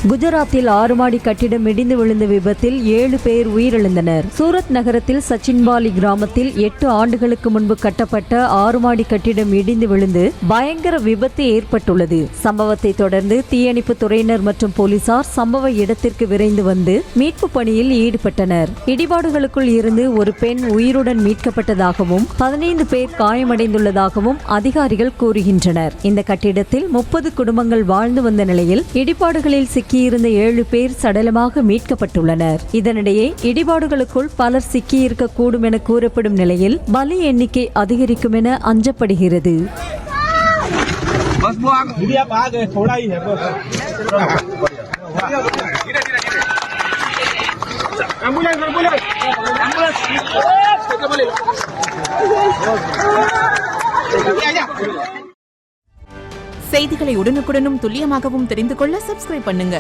குஜராத்தில் 6 மாடி கட்டிடம் இடிந்து விழுந்த விபத்தில் 7 பேர் உயிரிழந்தனர். சூரத் நகரத்தில் சச்சின்பாலி கிராமத்தில் 8 ஆண்டுகளுக்கு முன்பு கட்டப்பட்ட 6 மாடி கட்டிடம் இடிந்து விழுந்து பயங்கர விபத்து ஏற்பட்டுள்ளது. சம்பவத்தை தொடர்ந்து தீயணைப்பு துறையினர் மற்றும் போலீசார் சம்பவ இடத்திற்கு விரைந்து வந்து மீட்பு பணியில் ஈடுபட்டனர். இடிபாடுகளுக்குள் இருந்து ஒரு பெண் உயிருடன் மீட்கப்பட்டதாகவும் 15 பேர் காயமடைந்துள்ளதாகவும் அதிகாரிகள் கூறுகின்றனர். இந்த கட்டிடத்தில் 30 குடும்பங்கள் வாழ்ந்து வந்த நிலையில் இடிபாடுகளில் சிக்கியிருந்த 7 பேர் சடலமாக மீட்கப்பட்டுள்ளனர். இதனிடையே இடிபாடுகளுக்குள் பலர் சிக்கியிருக்கக்கூடும் என கூறப்படும் நிலையில் பலி எண்ணிக்கை அதிகரிக்கும் என அஞ்சப்படுகிறது. செய்திகளை உடனுக்குடனும் துல்லியமாகவும் தெரிந்து கொள்ள சப்ஸ்கிரைப் பண்ணுங்க.